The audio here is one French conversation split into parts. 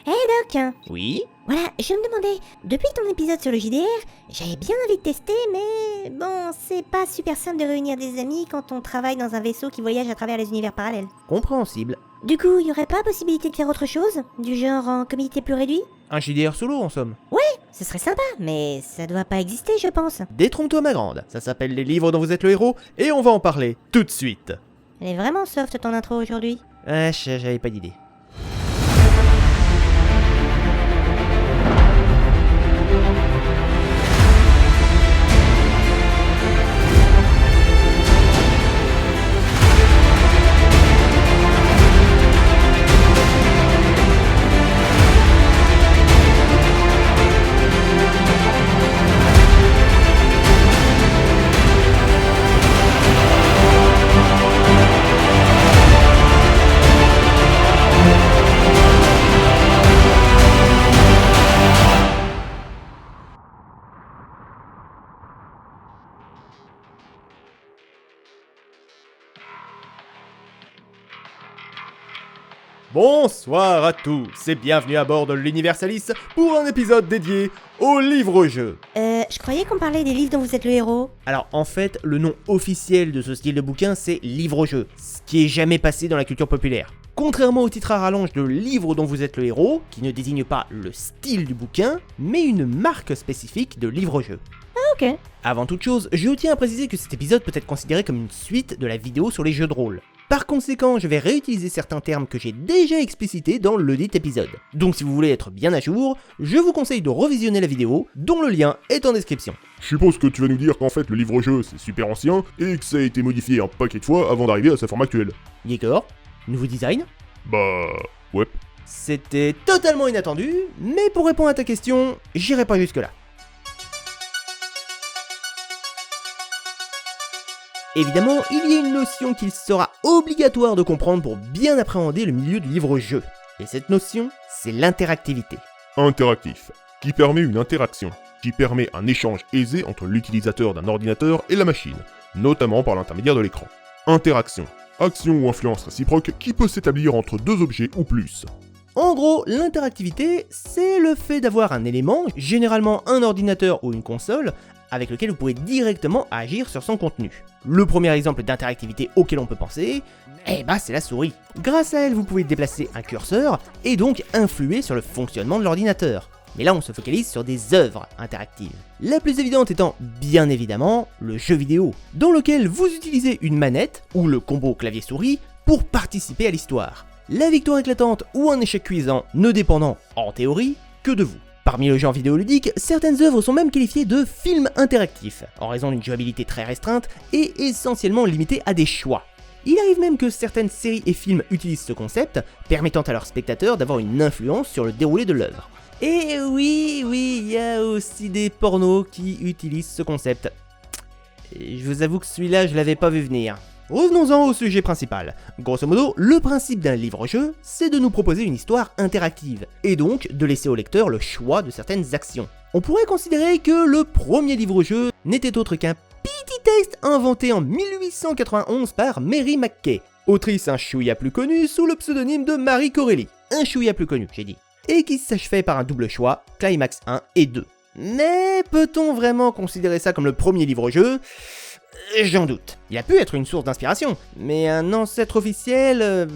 Doc, Oui? voilà, je me demandais, depuis ton épisode sur le JDR, j'avais bien envie de tester, mais bon, c'est pas super simple de réunir des amis quand on travaille dans un vaisseau qui voyage à travers les univers parallèles. Compréhensible. Du coup, y aurait pas possibilité de faire autre chose? Du genre en comité plus réduit? Un JDR solo en somme. Ce serait sympa, mais ça doit pas exister, je pense. Détrompe-toi ma grande, ça s'appelle Les livres dont vous êtes le héros, et on va en parler tout de suite. Elle est vraiment soft ton intro aujourd'hui. J'avais pas d'idée. Bonsoir à tous et bienvenue à bord de l'Universalis pour un épisode dédié aux livres-jeux. Je croyais qu'on parlait des livres dont vous êtes le héros. Alors en fait, le nom officiel de ce style de bouquin c'est livre-jeu, ce qui est jamais passé dans la culture populaire. Contrairement au titre à rallonge de livre dont vous êtes le héros, qui ne désigne pas le style du bouquin, mais une marque spécifique de livre-jeu. Ok. Avant toute chose, je tiens à préciser que cet épisode peut être considéré comme une suite de la vidéo sur les jeux de rôle. Par conséquent, je vais réutiliser certains termes que j'ai déjà explicités dans le dit épisode. Donc si vous voulez être bien à jour, je vous conseille de revisionner la vidéo, dont le lien est en description. Je suppose que tu vas nous dire qu'en fait le livre-jeu c'est super ancien et que ça a été modifié un paquet de fois avant d'arriver à sa forme actuelle. D'accord, nouveau design. Bah... ouais. C'était totalement inattendu, mais pour répondre à ta question, j'irai pas jusque là. Évidemment, il y a une notion qu'il sera obligatoire de comprendre pour bien appréhender le milieu du livre-jeu. Et cette notion, c'est l'interactivité. Interactif, qui permet une interaction, qui permet un échange aisé entre l'utilisateur d'un ordinateur et la machine, notamment par l'intermédiaire de l'écran. Interaction, action ou influence réciproque qui peut s'établir entre deux objets ou plus. En gros, l'interactivité, c'est le fait d'avoir un élément, généralement un ordinateur ou une console, avec lequel vous pouvez directement agir sur son contenu. Le premier exemple d'interactivité auquel on peut penser, c'est la souris. Grâce à elle, vous pouvez déplacer un curseur et donc influer sur le fonctionnement de l'ordinateur. Mais là, on se focalise sur des œuvres interactives. La plus évidente étant, bien évidemment, le jeu vidéo, dans lequel vous utilisez une manette, ou le combo clavier-souris, pour participer à l'histoire. La victoire éclatante ou un échec cuisant ne dépendant, en théorie, que de vous. Parmi le genre vidéoludique, certaines œuvres sont même qualifiées de films interactifs, en raison d'une jouabilité très restreinte et essentiellement limitée à des choix. Il arrive même que certaines séries et films utilisent ce concept, permettant à leurs spectateurs d'avoir une influence sur le déroulé de l'œuvre. Et oui, il y a aussi des pornos qui utilisent ce concept. Et je vous avoue que celui-là, je l'avais pas vu venir. Revenons-en au sujet principal. Grosso modo, le principe d'un livre-jeu, c'est de nous proposer une histoire interactive, et donc de laisser au lecteur le choix de certaines actions. On pourrait considérer que le premier livre-jeu n'était autre qu'un petit texte inventé en 1891 par Mary McKay, autrice un chouïa plus connue sous le pseudonyme de Marie Corelli. Un chouïa plus connu, j'ai dit. Et qui s'achevait par un double choix, Climax 1 et 2. Mais peut-on vraiment considérer ça comme le premier livre-jeu ? J'en doute. Il a pu être une source d'inspiration, mais un ancêtre officiel...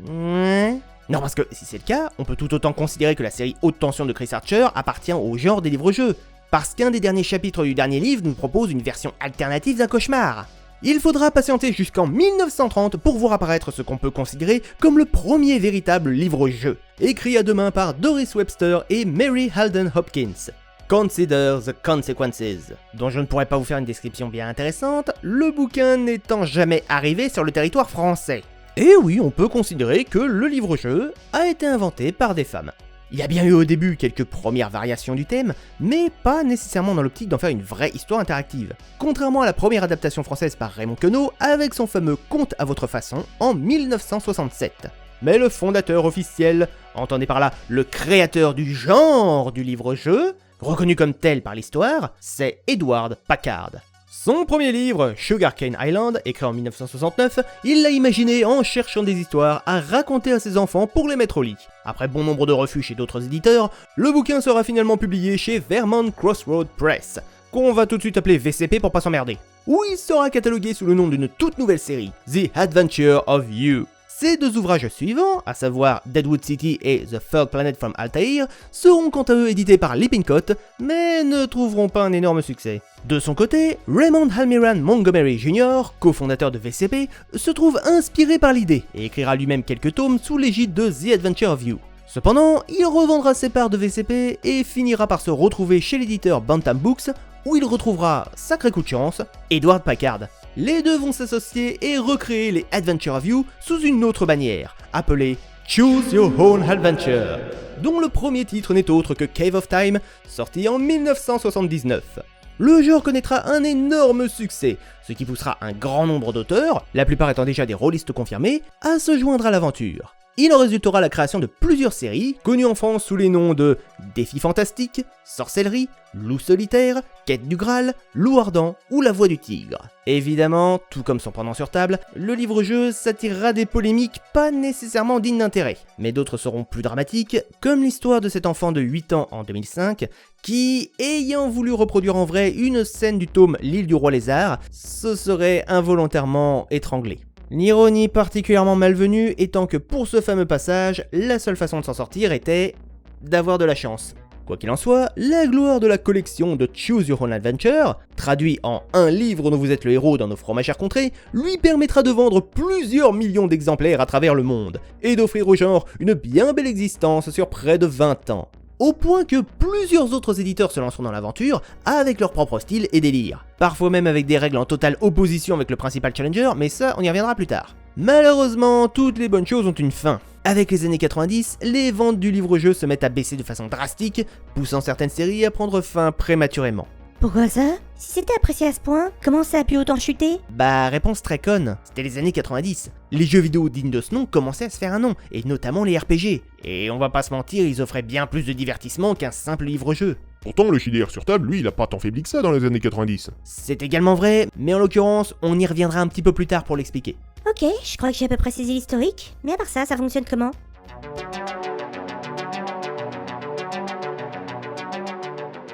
Ouais... Non, parce que si c'est le cas, on peut tout autant considérer que la série Haute Tension de Chris Archer appartient au genre des livres-jeux, parce qu'un des derniers chapitres du dernier livre nous propose une version alternative d'un cauchemar. Il faudra patienter jusqu'en 1930 pour voir apparaître ce qu'on peut considérer comme le premier véritable livre-jeu, écrit à deux mains par Doris Webster et Mary Halden Hopkins. Consider the Consequences, dont je ne pourrais pas vous faire une description bien intéressante, le bouquin n'étant jamais arrivé sur le territoire français. Et oui, on peut considérer que le livre-jeu a été inventé par des femmes. Il y a bien eu au début quelques premières variations du thème, mais pas nécessairement dans l'optique d'en faire une vraie histoire interactive. Contrairement à la première adaptation française par Raymond Queneau, avec son fameux Conte à votre façon en 1967. Mais le fondateur officiel, entendez par là le créateur du genre du livre-jeu, reconnu comme tel par l'histoire, c'est Edward Packard. Son premier livre, Sugarcane Island, écrit en 1969, il l'a imaginé en cherchant des histoires à raconter à ses enfants pour les mettre au lit. Après bon nombre de refus chez d'autres éditeurs, le bouquin sera finalement publié chez Vermont Crossroad Press, qu'on va tout de suite appeler VCP pour pas s'emmerder, où il sera catalogué sous le nom d'une toute nouvelle série, The Adventure of You. Ces deux ouvrages suivants, à savoir Deadwood City et The Third Planet from Altair, seront quant à eux édités par Lippincott, mais ne trouveront pas un énorme succès. De son côté, Raymond Almiran Montgomery Jr., cofondateur de VCP, se trouve inspiré par l'idée et écrira lui-même quelques tomes sous l'égide de The Adventure of You. Cependant, il revendra ses parts de VCP et finira par se retrouver chez l'éditeur Bantam Books, où il retrouvera, sacré coup de chance, Edward Packard. Les deux vont s'associer et recréer les Adventure of You sous une autre bannière, appelée Choose Your Own Adventure, dont le premier titre n'est autre que Cave of Time, sorti en 1979. Le genre connaîtra un énorme succès, ce qui poussera un grand nombre d'auteurs, la plupart étant déjà des rôlistes confirmés, à se joindre à l'aventure. Il en résultera la création de plusieurs séries, connues en France sous les noms de Défis Fantastiques, Sorcellerie, Loup Solitaire, Quête du Graal, Loup Ardent ou La Voix du Tigre. Évidemment, tout comme son pendant sur table, le livre-jeu s'attirera des polémiques pas nécessairement dignes d'intérêt, mais d'autres seront plus dramatiques, comme l'histoire de cet enfant de 8 ans en 2005, qui, ayant voulu reproduire en vrai une scène du tome L'île du roi lézard, se serait involontairement étranglé. L'ironie particulièrement malvenue étant que pour ce fameux passage, la seule façon de s'en sortir était d'avoir de la chance. Quoi qu'il en soit, la gloire de la collection de Choose Your Own Adventure, traduit en un livre dont vous êtes le héros dans nos fromagères contrées, lui permettra de vendre plusieurs millions d'exemplaires à travers le monde, et d'offrir au genre une bien belle existence sur près de 20 ans. Au point que plusieurs autres éditeurs se lanceront dans l'aventure avec leur propre style et délire. Parfois même avec des règles en totale opposition avec le principal challenger, mais ça on y reviendra plus tard. Malheureusement, toutes les bonnes choses ont une fin. Avec les années 90, les ventes du livre-jeu se mettent à baisser de façon drastique, poussant certaines séries à prendre fin prématurément. Pourquoi ça? Si c'était apprécié à ce point, comment ça a pu autant chuter? Bah, réponse très conne, c'était les années 90. Les jeux vidéo dignes de ce nom commençaient à se faire un nom, et notamment les RPG. Et on va pas se mentir, ils offraient bien plus de divertissement qu'un simple livre-jeu. Pourtant, le JDR sur table, lui, il a pas tant faibli que ça dans les années 90. C'est également vrai, mais en l'occurrence, on y reviendra un petit peu plus tard pour l'expliquer. Ok, je crois que j'ai à peu près saisi l'historique, mais à part ça fonctionne comment?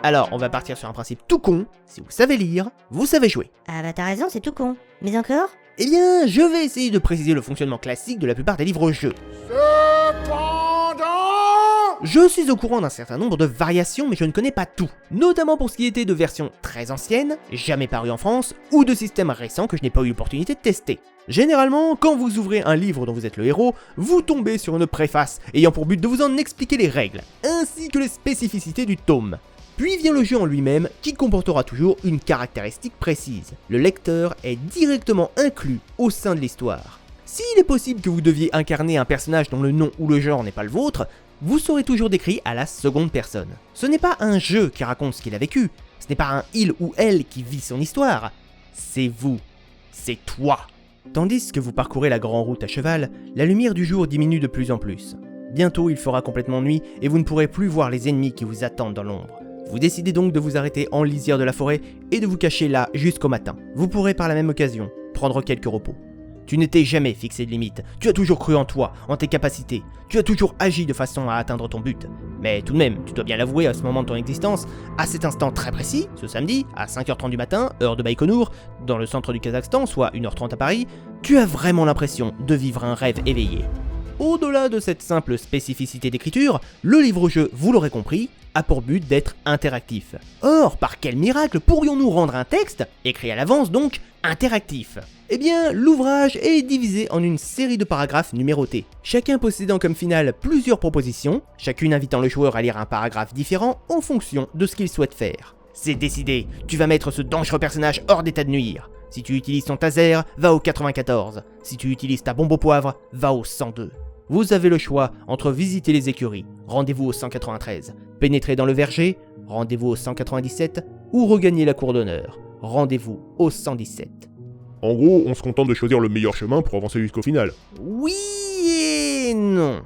Alors, on va partir sur un principe tout con, si vous savez lire, vous savez jouer. Ah bah t'as raison, c'est tout con. Mais encore? Eh bien, je vais essayer de préciser le fonctionnement classique de la plupart des livres-jeux. Je suis au courant d'un certain nombre de variations, mais je ne connais pas tout. Notamment pour ce qui était de versions très anciennes, jamais parues en France, ou de systèmes récents que je n'ai pas eu l'opportunité de tester. Généralement, quand vous ouvrez un livre dont vous êtes le héros, vous tombez sur une préface ayant pour but de vous en expliquer les règles, ainsi que les spécificités du tome. Puis vient le jeu en lui-même, qui comportera toujours une caractéristique précise. Le lecteur est directement inclus au sein de l'histoire. S'il est possible que vous deviez incarner un personnage dont le nom ou le genre n'est pas le vôtre, vous serez toujours décrit à la seconde personne. Ce n'est pas un jeu qui raconte ce qu'il a vécu, ce n'est pas un il ou elle qui vit son histoire, c'est vous, c'est toi. Tandis que vous parcourez la grande route à cheval, la lumière du jour diminue de plus en plus. Bientôt il fera complètement nuit et vous ne pourrez plus voir les ennemis qui vous attendent dans l'ombre. Vous décidez donc de vous arrêter en lisière de la forêt et de vous cacher là jusqu'au matin. Vous pourrez par la même occasion prendre quelques repos. Tu n'étais jamais fixé de limite, tu as toujours cru en toi, en tes capacités, tu as toujours agi de façon à atteindre ton but. Mais tout de même, tu dois bien l'avouer à ce moment de ton existence, à cet instant très précis, ce samedi, à 5h30 du matin, heure de Baïkonour, dans le centre du Kazakhstan, soit 1h30 à Paris, tu as vraiment l'impression de vivre un rêve éveillé. Au-delà de cette simple spécificité d'écriture, le livre-jeu, vous l'aurez compris, a pour but d'être interactif. Or, par quel miracle pourrions-nous rendre un texte, écrit à l'avance donc, interactif? Eh bien, l'ouvrage est divisé en une série de paragraphes numérotés, chacun possédant comme finale plusieurs propositions, chacune invitant le joueur à lire un paragraphe différent en fonction de ce qu'il souhaite faire. C'est décidé, tu vas mettre ce dangereux personnage hors d'état de nuire. Si tu utilises ton taser, va au 94. Si tu utilises ta bombe au poivre, va au 102. Vous avez le choix entre visiter les écuries, rendez-vous au 193, pénétrer dans le verger, rendez-vous au 197, ou regagner la cour d'honneur, rendez-vous au 117. En gros, on se contente de choisir le meilleur chemin pour avancer jusqu'au final. Oui et non.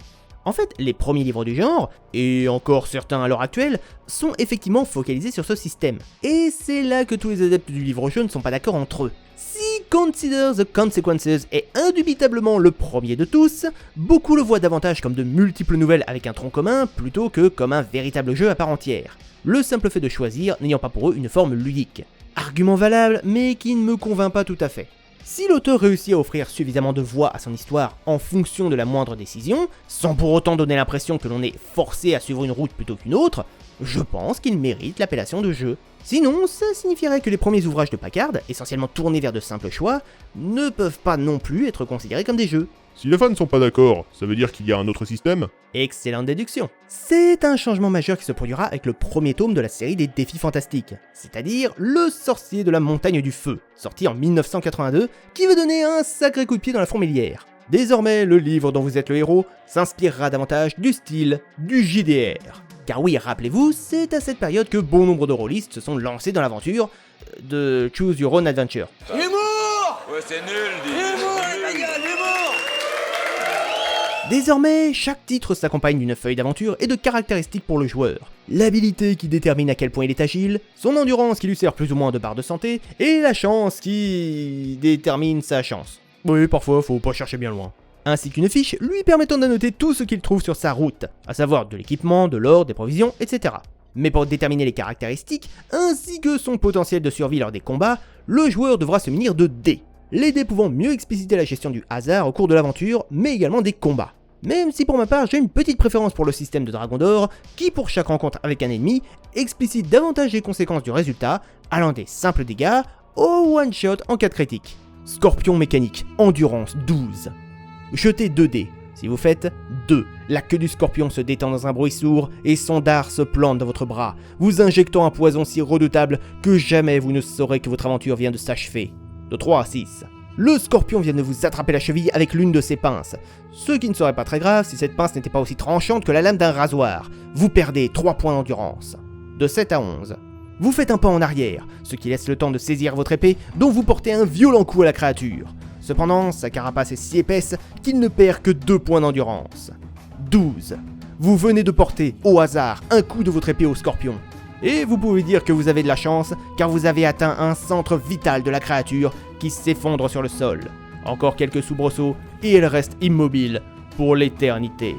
En fait, les premiers livres du genre, et encore certains à l'heure actuelle, sont effectivement focalisés sur ce système. Et c'est là que tous les adeptes du livre-jeu ne sont pas d'accord entre eux. Si Consider the Consequences est indubitablement le premier de tous, beaucoup le voient davantage comme de multiples nouvelles avec un tronc commun plutôt que comme un véritable jeu à part entière. Le simple fait de choisir n'ayant pas pour eux une forme ludique. Argument valable, mais qui ne me convainc pas tout à fait. Si l'auteur réussit à offrir suffisamment de voix à son histoire en fonction de la moindre décision, sans pour autant donner l'impression que l'on est forcé à suivre une route plutôt qu'une autre, je pense qu'il mérite l'appellation de jeu. Sinon, ça signifierait que les premiers ouvrages de Packard, essentiellement tournés vers de simples choix, ne peuvent pas non plus être considérés comme des jeux. Si les fans ne sont pas d'accord, ça veut dire qu'il y a un autre système? Excellente déduction. C'est un changement majeur qui se produira avec le premier tome de la série des Défis Fantastiques, c'est-à-dire Le Sorcier de la Montagne du Feu, sorti en 1982, qui veut donner un sacré coup de pied dans la fourmilière. Désormais, le livre dont vous êtes le héros s'inspirera davantage du style du JDR. Car oui, rappelez-vous, c'est à cette période que bon nombre de rôlistes se sont lancés dans l'aventure de Choose Your Own Adventure. Humour! Ouais, c'est nul, dis. Humour, ta gueule, humour! Désormais, chaque titre s'accompagne d'une feuille d'aventure et de caractéristiques pour le joueur. L'habilité qui détermine à quel point il est agile, son endurance qui lui sert plus ou moins de barre de santé, et la chance qui détermine sa chance. Oui, parfois, faut pas chercher bien loin. Ainsi qu'une fiche lui permettant d'annoter tout ce qu'il trouve sur sa route, à savoir de l'équipement, de l'or, des provisions, etc. Mais pour déterminer les caractéristiques, ainsi que son potentiel de survie lors des combats, le joueur devra se munir de dés. Les dés pouvant mieux expliciter la gestion du hasard au cours de l'aventure, mais également des combats. Même si pour ma part j'ai une petite préférence pour le système de Dragon d'Or, qui pour chaque rencontre avec un ennemi, explicite davantage les conséquences du résultat, allant des simples dégâts au one-shot en cas de critique. Scorpion mécanique, endurance 12. Jetez 2 dés. Si vous faites 2, la queue du scorpion se détend dans un bruit sourd et son dard se plante dans votre bras, vous injectant un poison si redoutable que jamais vous ne saurez que votre aventure vient de s'achever. De 3 à 6. Le scorpion vient de vous attraper la cheville avec l'une de ses pinces. Ce qui ne serait pas très grave si cette pince n'était pas aussi tranchante que la lame d'un rasoir. Vous perdez 3 points d'endurance. De 7 à 11. Vous faites un pas en arrière, ce qui laisse le temps de saisir votre épée, dont vous portez un violent coup à la créature. Cependant, sa carapace est si épaisse qu'il ne perd que 2 points d'endurance. 12. Vous venez de porter, au hasard, un coup de votre épée au scorpion. Et vous pouvez dire que vous avez de la chance, car vous avez atteint un centre vital de la créature qui s'effondre sur le sol. Encore quelques soubresauts, et elle reste immobile pour l'éternité.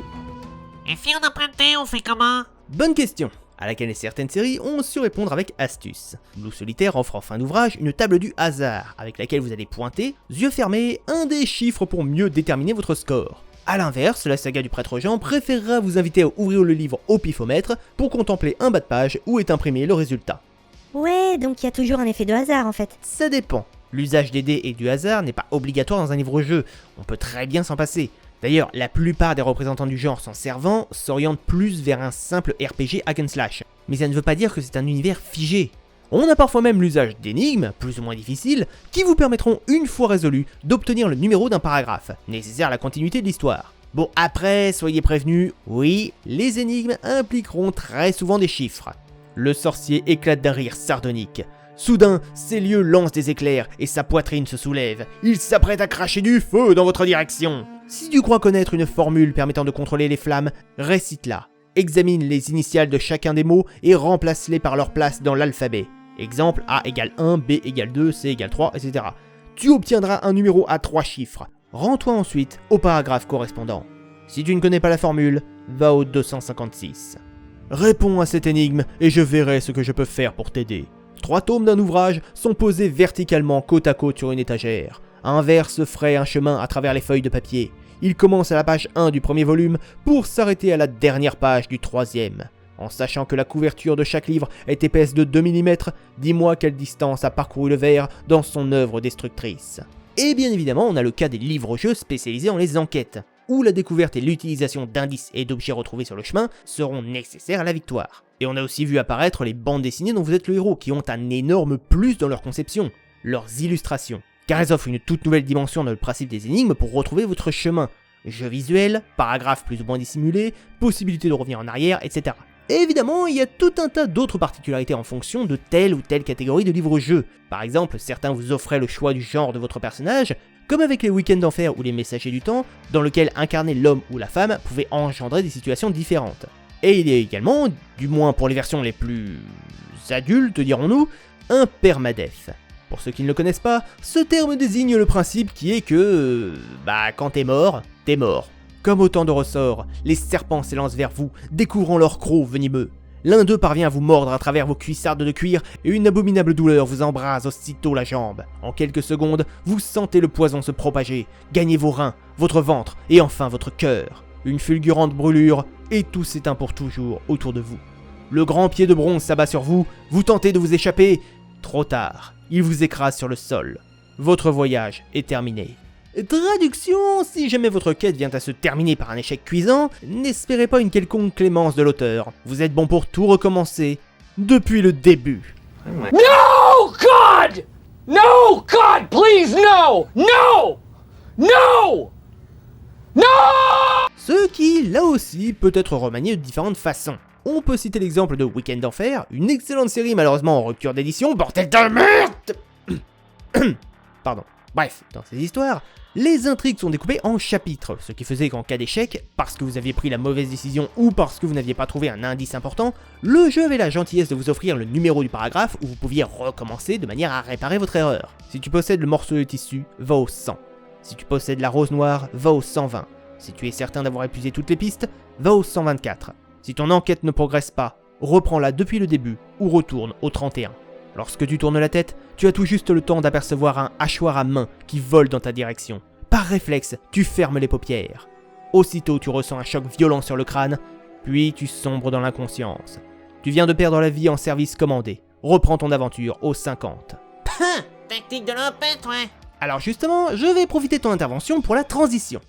Et si on empruntait, on fait comment? Bonne question, à laquelle certaines séries ont su répondre avec astuce. Loup Solitaire offre en fin d'ouvrage une table du hasard, avec laquelle vous allez pointer, yeux fermés, un des chiffres pour mieux déterminer votre score. A l'inverse, la saga du prêtre Jean préférera vous inviter à ouvrir le livre au pifomètre pour contempler un bas de page où est imprimé le résultat. Ouais, donc il y a toujours un effet de hasard en fait. Ça dépend. L'usage des dés et du hasard n'est pas obligatoire dans un livre-jeu, on peut très bien s'en passer. D'ailleurs, la plupart des représentants du genre s'en servant s'orientent plus vers un simple RPG hack and slash. Mais ça ne veut pas dire que c'est un univers figé. On a parfois même l'usage d'énigmes, plus ou moins difficiles, qui vous permettront, une fois résolus, d'obtenir le numéro d'un paragraphe, nécessaire à la continuité de l'histoire. Bon, après, soyez prévenus, oui, les énigmes impliqueront très souvent des chiffres. Le sorcier éclate d'un rire sardonique. Soudain, ses yeux lancent des éclairs et sa poitrine se soulève. Il s'apprête à cracher du feu dans votre direction. Si tu crois connaître une formule permettant de contrôler les flammes, récite-la. Examine les initiales de chacun des mots et remplace-les par leur place dans l'alphabet. Exemple, A égale 1, B égale 2, C égale 3, etc. Tu obtiendras un numéro à 3 chiffres. Rends-toi ensuite au paragraphe correspondant. Si tu ne connais pas la formule, va au 256. Réponds à cette énigme et je verrai ce que je peux faire pour t'aider. 3 tomes d'un ouvrage sont posés verticalement côte à côte sur une étagère. Un vers se fraye un chemin à travers les feuilles de papier. Il commence à la page 1 du premier volume pour s'arrêter à la dernière page du troisième. En sachant que la couverture de chaque livre est épaisse de 2 mm, dis-moi quelle distance a parcouru le vers dans son œuvre destructrice. Et bien évidemment, on a le cas des livres-jeux spécialisés en les enquêtes, où la découverte et l'utilisation d'indices et d'objets retrouvés sur le chemin seront nécessaires à la victoire. Et on a aussi vu apparaître les bandes dessinées dont vous êtes le héros, qui ont un énorme plus dans leur conception, leurs illustrations. Car elles offrent une toute nouvelle dimension dans le principe des énigmes pour retrouver votre chemin. Jeu visuel, paragraphes plus ou moins dissimulés, possibilité de revenir en arrière, etc. Et évidemment, il y a tout un tas d'autres particularités en fonction de telle ou telle catégorie de livre-jeu. Par exemple, certains vous offraient le choix du genre de votre personnage, comme avec les week-ends d'enfer ou les messagers du temps, dans lequel incarner l'homme ou la femme pouvait engendrer des situations différentes. Et il y a également, du moins pour les versions les plus adultes dirons-nous, un permadeath. Pour ceux qui ne le connaissent pas, ce terme désigne le principe qui est que, quand t'es mort, t'es mort. Comme autant de ressorts, les serpents s'élancent vers vous, découvrant leur croc venimeux. L'un d'eux parvient à vous mordre à travers vos cuissardes de cuir et une abominable douleur vous embrase aussitôt la jambe. En quelques secondes, vous sentez le poison se propager, gagner vos reins, votre ventre et enfin votre cœur. Une fulgurante brûlure et tout s'éteint pour toujours autour de vous. Le grand pied de bronze s'abat sur vous, vous tentez de vous échapper. Trop tard, il vous écrase sur le sol. Votre voyage est terminé. Traduction, si jamais votre quête vient à se terminer par un échec cuisant, n'espérez pas une quelconque clémence de l'auteur. Vous êtes bon pour tout recommencer, depuis le début. No, God! No, God, please, no! No! No! No! Ce qui, là aussi, peut être remanié de différentes façons. On peut citer l'exemple de Week-end d'Enfer, une excellente série malheureusement en rupture d'édition, bordel de merde. Pardon. Bref, dans ces histoires, les intrigues sont découpées en chapitres, ce qui faisait qu'en cas d'échec, parce que vous aviez pris la mauvaise décision ou parce que vous n'aviez pas trouvé un indice important, le jeu avait la gentillesse de vous offrir le numéro du paragraphe où vous pouviez recommencer de manière à réparer votre erreur. Si tu possèdes le morceau de tissu, va au 100. Si tu possèdes la rose noire, va au 120. Si tu es certain d'avoir épuisé toutes les pistes, va au 124. Si ton enquête ne progresse pas, reprends-la depuis le début ou retourne au 31. Lorsque tu tournes la tête, tu as tout juste le temps d'apercevoir un hachoir à main qui vole dans ta direction. Par réflexe, tu fermes les paupières. Aussitôt, tu ressens un choc violent sur le crâne, puis tu sombres dans l'inconscience. Tu viens de perdre la vie en service commandé. Reprends ton aventure au 50. Tactique de l'opette, ouais. Alors justement, je vais profiter de ton intervention pour la transition.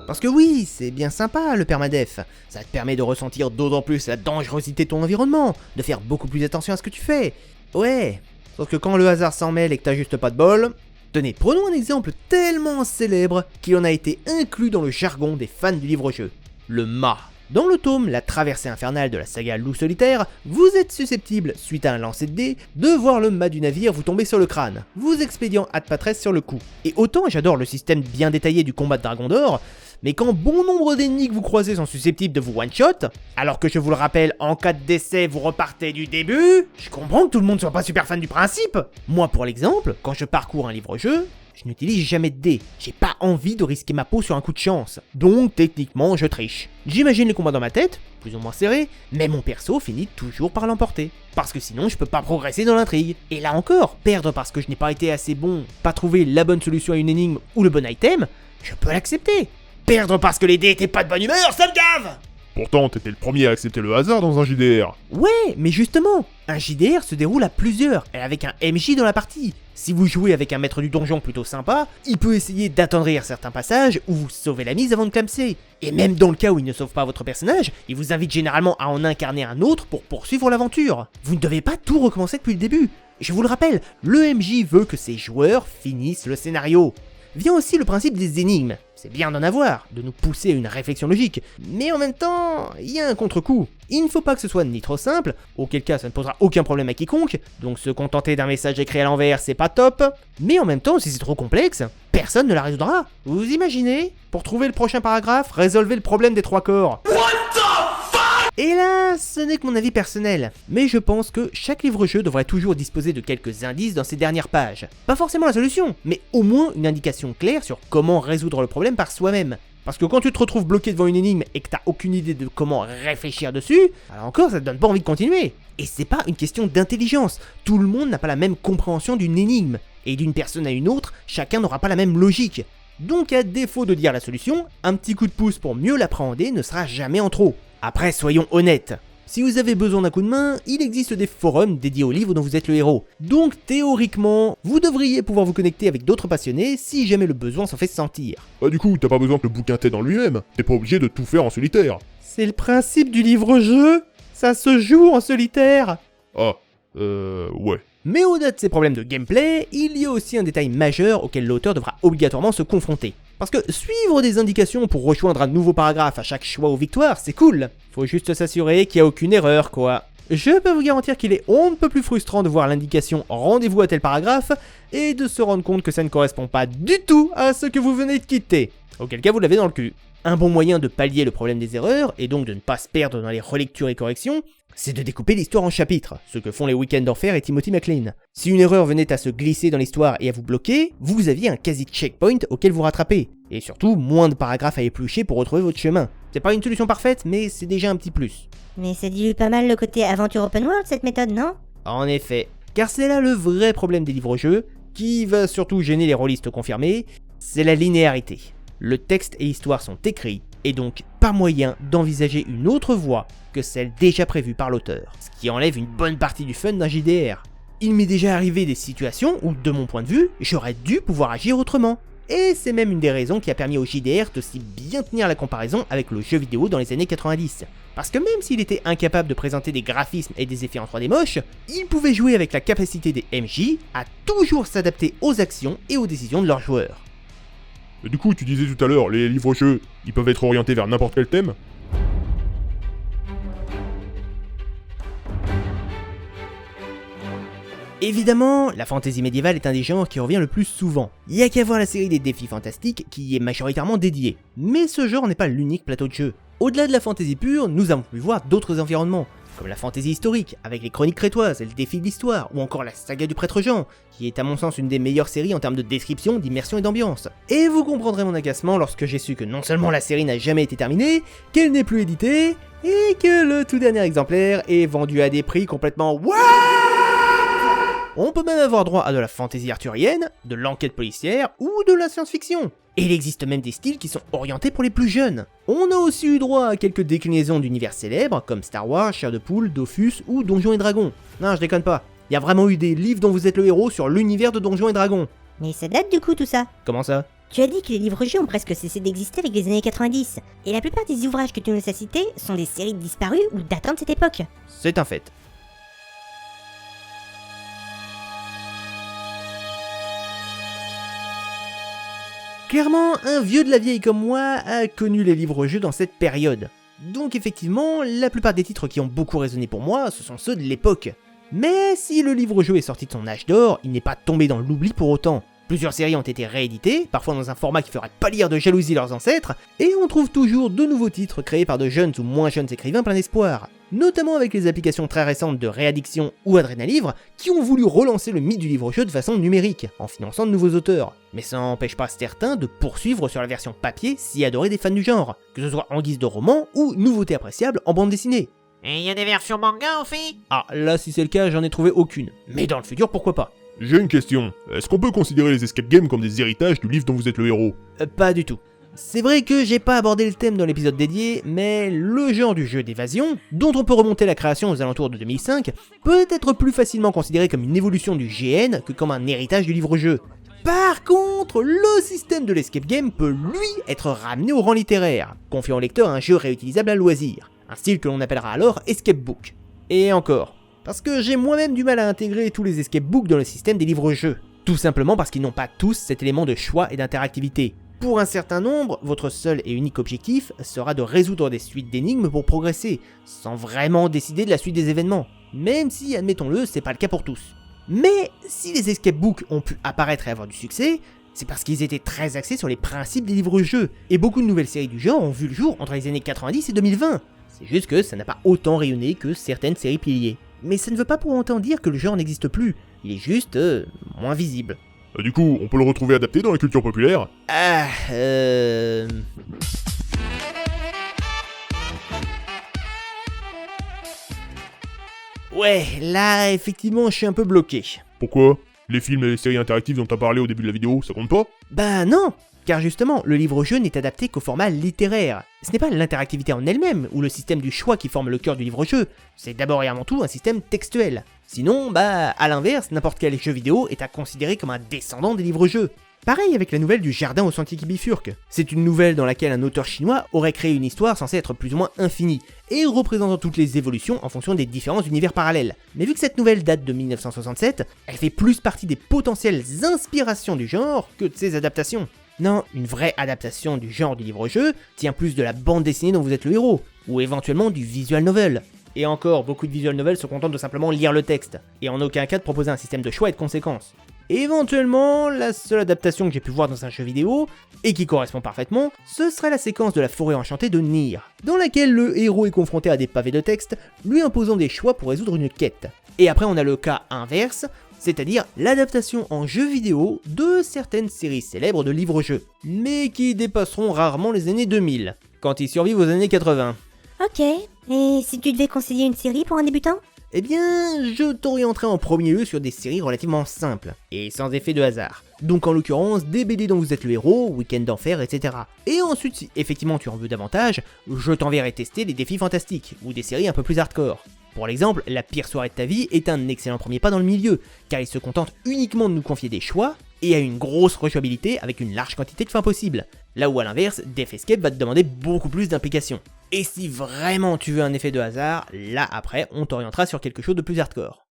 Parce que oui, c'est bien sympa le permadeath, ça te permet de ressentir d'autant plus la dangerosité de ton environnement, de faire beaucoup plus attention à ce que tu fais. Ouais, sauf que quand le hasard s'en mêle et que t'as juste pas de bol... Tenez, prenons un exemple tellement célèbre qu'il en a été inclus dans le jargon des fans du livre-jeu. Le mât. Dans le tome La traversée infernale de la saga Loup solitaire, vous êtes susceptible, suite à un lancer de dés, de voir le mât du navire vous tomber sur le crâne, vous expédiant ad patresse sur le coup. Et autant j'adore le système bien détaillé du combat de Dragon d'Or, mais quand bon nombre d'ennemis que vous croisez sont susceptibles de vous one-shot, alors que je vous le rappelle, en cas de décès, vous repartez du début, je comprends que tout le monde soit pas super fan du principe. Moi pour l'exemple, quand je parcours un livre-jeu, je n'utilise jamais de dés, j'ai pas envie de risquer ma peau sur un coup de chance, donc techniquement je triche. J'imagine les combats dans ma tête, plus ou moins serrés, mais mon perso finit toujours par l'emporter. Parce que sinon je peux pas progresser dans l'intrigue. Et là encore, perdre parce que je n'ai pas été assez bon, pas trouver la bonne solution à une énigme ou le bon item, je peux l'accepter. Perdre parce que les dés étaient pas de bonne humeur, ça me gave! Pourtant, t'étais le premier à accepter le hasard dans un JDR. Ouais, mais justement, un JDR se déroule à plusieurs, et avec un MJ dans la partie. Si vous jouez avec un maître du donjon plutôt sympa, il peut essayer d'attendrir certains passages ou vous sauver la mise avant de clamser. Et même dans le cas où il ne sauve pas votre personnage, il vous invite généralement à en incarner un autre pour poursuivre l'aventure. Vous ne devez pas tout recommencer depuis le début. Je vous le rappelle, le MJ veut que ses joueurs finissent le scénario. Vient aussi le principe des énigmes. C'est bien d'en avoir, de nous pousser à une réflexion logique, mais en même temps, il y a un contre-coup. Il ne faut pas que ce soit ni trop simple, auquel cas ça ne posera aucun problème à quiconque, donc se contenter d'un message écrit à l'envers c'est pas top, mais en même temps si c'est trop complexe, personne ne la résoudra. Vous imaginez? Pour trouver le prochain paragraphe, résolvez le problème des 3 corps. Et là, ce n'est que mon avis personnel, mais je pense que chaque livre-jeu devrait toujours disposer de quelques indices dans ses dernières pages. Pas forcément la solution, mais au moins une indication claire sur comment résoudre le problème par soi-même. Parce que quand tu te retrouves bloqué devant une énigme et que t'as aucune idée de comment réfléchir dessus, alors encore ça te donne pas envie de continuer. Et c'est pas une question d'intelligence, tout le monde n'a pas la même compréhension d'une énigme, et d'une personne à une autre, chacun n'aura pas la même logique. Donc à défaut de dire la solution, un petit coup de pouce pour mieux l'appréhender ne sera jamais en trop. Après, soyons honnêtes. Si vous avez besoin d'un coup de main, il existe des forums dédiés au livre dont vous êtes le héros. Donc théoriquement, vous devriez pouvoir vous connecter avec d'autres passionnés si jamais le besoin s'en fait sentir. Bah du coup, t'as pas besoin que le bouquin t'aide en lui-même. T'es pas obligé de tout faire en solitaire. C'est le principe du livre-jeu. Ça se joue en solitaire. Ah, ouais. Mais au-delà de ces problèmes de gameplay, il y a aussi un détail majeur auquel l'auteur devra obligatoirement se confronter. Parce que suivre des indications pour rejoindre un nouveau paragraphe à chaque choix ou victoire, c'est cool. Faut juste s'assurer qu'il n'y a aucune erreur, quoi. Je peux vous garantir qu'il est on ne peut plus frustrant de voir l'indication « rendez-vous à tel paragraphe » et de se rendre compte que ça ne correspond pas du tout à ce que vous venez de quitter. Auquel cas vous l'avez dans le cul. Un bon moyen de pallier le problème des erreurs, et donc de ne pas se perdre dans les relectures et corrections, c'est de découper l'histoire en chapitres, ce que font les Week-ends d'Enfer et Timothy McLean. Si une erreur venait à se glisser dans l'histoire et à vous bloquer, vous aviez un quasi-checkpoint auquel vous rattrapez. Et surtout, moins de paragraphes à éplucher pour retrouver votre chemin. C'est pas une solution parfaite, mais c'est déjà un petit plus. Mais ça dilue pas mal le côté aventure open world, cette méthode, non? En effet, car c'est là le vrai problème des livres-jeux, qui va surtout gêner les rôlistes confirmés, c'est la linéarité. Le texte et l'histoire sont écrits, et donc pas moyen d'envisager une autre voie que celle déjà prévue par l'auteur, ce qui enlève une bonne partie du fun d'un JDR. Il m'est déjà arrivé des situations où, de mon point de vue, j'aurais dû pouvoir agir autrement. Et c'est même une des raisons qui a permis au JDR de si bien tenir la comparaison avec le jeu vidéo dans les années 90. Parce que même s'il était incapable de présenter des graphismes et des effets en 3D moches, il pouvait jouer avec la capacité des MJ à toujours s'adapter aux actions et aux décisions de leurs joueurs. Et du coup, tu disais tout à l'heure, les livres-jeux, ils peuvent être orientés vers n'importe quel thème? Évidemment, la fantasy médiévale est un des genres qui revient le plus souvent. Il y a qu'à voir la série des défis fantastiques qui y est majoritairement dédiée. Mais ce genre n'est pas l'unique plateau de jeu. Au-delà de la fantasy pure, nous avons pu voir d'autres environnements, comme la fantasy historique, avec les chroniques crétoises et le défi de l'histoire, ou encore la saga du prêtre Jean, qui est à mon sens une des meilleures séries en termes de description, d'immersion et d'ambiance. Et vous comprendrez mon agacement lorsque j'ai su que non seulement la série n'a jamais été terminée, qu'elle n'est plus éditée, et que le tout dernier exemplaire est vendu à des prix complètement WOW. On peut même avoir droit à de la fantasy arthurienne, de l'enquête policière ou de la science-fiction. Et il existe même des styles qui sont orientés pour les plus jeunes. On a aussi eu droit à quelques déclinaisons d'univers célèbres comme Star Wars, Chair de Poule, Dofus ou Donjons et Dragons. Non, je déconne pas. Il y a vraiment eu des livres dont vous êtes le héros sur l'univers de Donjons et Dragons. Mais ça date du coup tout ça. Comment ça? Tu as dit que les livres-jeux ont presque cessé d'exister avec les années 90. Et la plupart des ouvrages que tu nous as cités sont des séries disparues ou datant de cette époque. C'est un fait. Clairement, un vieux de la vieille comme moi a connu les livres-jeux dans cette période. Donc effectivement, la plupart des titres qui ont beaucoup résonné pour moi, ce sont ceux de l'époque. Mais si le livre-jeu est sorti de son âge d'or, il n'est pas tombé dans l'oubli pour autant. Plusieurs séries ont été rééditées, parfois dans un format qui ferait pâlir de jalousie leurs ancêtres, et on trouve toujours de nouveaux titres créés par de jeunes ou moins jeunes écrivains plein d'espoir. Notamment avec les applications très récentes de Réaddiction ou Adrénalivre, qui ont voulu relancer le mythe du livre-jeu de façon numérique, en finançant de nouveaux auteurs. Mais ça n'empêche pas certains de poursuivre sur la version papier si adorée des fans du genre, que ce soit en guise de roman ou nouveauté appréciable en bande dessinée. Et y a des versions manga aussi? Ah, là si c'est le cas, j'en ai trouvé aucune. Mais dans le futur, pourquoi pas? J'ai une question. Est-ce qu'on peut considérer les escape games comme des héritages du livre dont vous êtes le héros? Pas du tout. C'est vrai que j'ai pas abordé le thème dans l'épisode dédié, mais le genre du jeu d'évasion, dont on peut remonter la création aux alentours de 2005, peut être plus facilement considéré comme une évolution du GN que comme un héritage du livre-jeu. Par contre, le système de l'escape game peut lui être ramené au rang littéraire, confiant au lecteur un jeu réutilisable à loisir, un style que l'on appellera alors escape book. Et encore, parce que j'ai moi-même du mal à intégrer tous les escape books dans le système des livres-jeux, tout simplement parce qu'ils n'ont pas tous cet élément de choix et d'interactivité. Pour un certain nombre, votre seul et unique objectif sera de résoudre des suites d'énigmes pour progresser, sans vraiment décider de la suite des événements, même si, admettons-le, c'est pas le cas pour tous. Mais si les escape books ont pu apparaître et avoir du succès, c'est parce qu'ils étaient très axés sur les principes des livres-jeux, et beaucoup de nouvelles séries du genre ont vu le jour entre les années 90 et 2020. C'est juste que ça n'a pas autant rayonné que certaines séries piliers. Mais ça ne veut pas pour autant dire que le genre n'existe plus, il est juste moins visible. Du coup, on peut le retrouver adapté dans la culture populaire? Ouais, là, effectivement, je suis un peu bloqué. Pourquoi? Les films et les séries interactives dont t'as parlé au début de la vidéo, ça compte pas? Bah non, car justement, le livre-jeu n'est adapté qu'au format littéraire. Ce n'est pas l'interactivité en elle-même, ou le système du choix qui forme le cœur du livre-jeu, c'est d'abord et avant tout un système textuel. Sinon, bah, à l'inverse, n'importe quel jeu vidéo est à considérer comme un descendant des livres-jeux. Pareil avec la nouvelle du Jardin au sentier qui bifurque. C'est une nouvelle dans laquelle un auteur chinois aurait créé une histoire censée être plus ou moins infinie, et représentant toutes les évolutions en fonction des différents univers parallèles. Mais vu que cette nouvelle date de 1967, elle fait plus partie des potentielles inspirations du genre que de ses adaptations. Non, une vraie adaptation du genre du livre-jeu tient plus de la bande dessinée dont vous êtes le héros, ou éventuellement du visual novel. Et encore, beaucoup de visual novels se contentent de simplement lire le texte, et en aucun cas de proposer un système de choix et de conséquences. Éventuellement, la seule adaptation que j'ai pu voir dans un jeu vidéo, et qui correspond parfaitement, ce serait la séquence de la forêt enchantée de Nier, dans laquelle le héros est confronté à des pavés de texte, lui imposant des choix pour résoudre une quête. Et après on a le cas inverse, c'est-à-dire l'adaptation en jeu vidéo de certaines séries célèbres de livres-jeux, mais qui dépasseront rarement les années 2000, quand ils survivent aux années 80. Ok, et si tu devais conseiller une série pour un débutant? Eh bien, je t'orienterai en premier lieu sur des séries relativement simples, et sans effet de hasard. Donc en l'occurrence, des BD dont vous êtes le héros, Week-end d'enfer, etc. Et ensuite, si effectivement tu en veux davantage, je t'enverrai tester des défis fantastiques, ou des séries un peu plus hardcore. Pour l'exemple, La pire soirée de ta vie est un excellent premier pas dans le milieu, car il se contente uniquement de nous confier des choix, et a une grosse rejouabilité avec une large quantité de fins possibles. Là où à l'inverse, Death Escape va te demander beaucoup plus d'implication. Et si vraiment tu veux un effet de hasard, là après on t'orientera sur quelque chose de plus hardcore.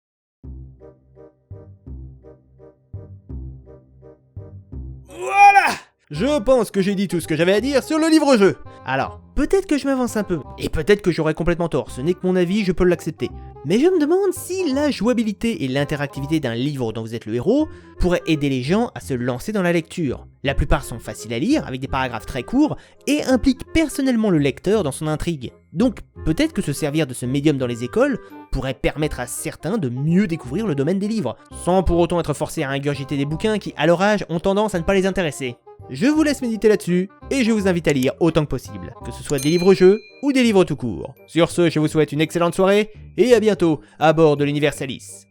Voilà! Je pense que j'ai dit tout ce que j'avais à dire sur le livre-jeu. Alors, peut-être que je m'avance un peu, et peut-être que j'aurai complètement tort, ce n'est que mon avis, je peux l'accepter. Mais je me demande si la jouabilité et l'interactivité d'un livre dont vous êtes le héros pourraient aider les gens à se lancer dans la lecture. La plupart sont faciles à lire, avec des paragraphes très courts, et impliquent personnellement le lecteur dans son intrigue. Donc peut-être que se servir de ce médium dans les écoles pourrait permettre à certains de mieux découvrir le domaine des livres, sans pour autant être forcés à ingurgiter des bouquins qui, à leur âge, ont tendance à ne pas les intéresser. Je vous laisse méditer là-dessus, et je vous invite à lire autant que possible, que ce soit des livres-jeux ou des livres tout court. Sur ce, je vous souhaite une excellente soirée, et à bientôt à bord de l'Universalis.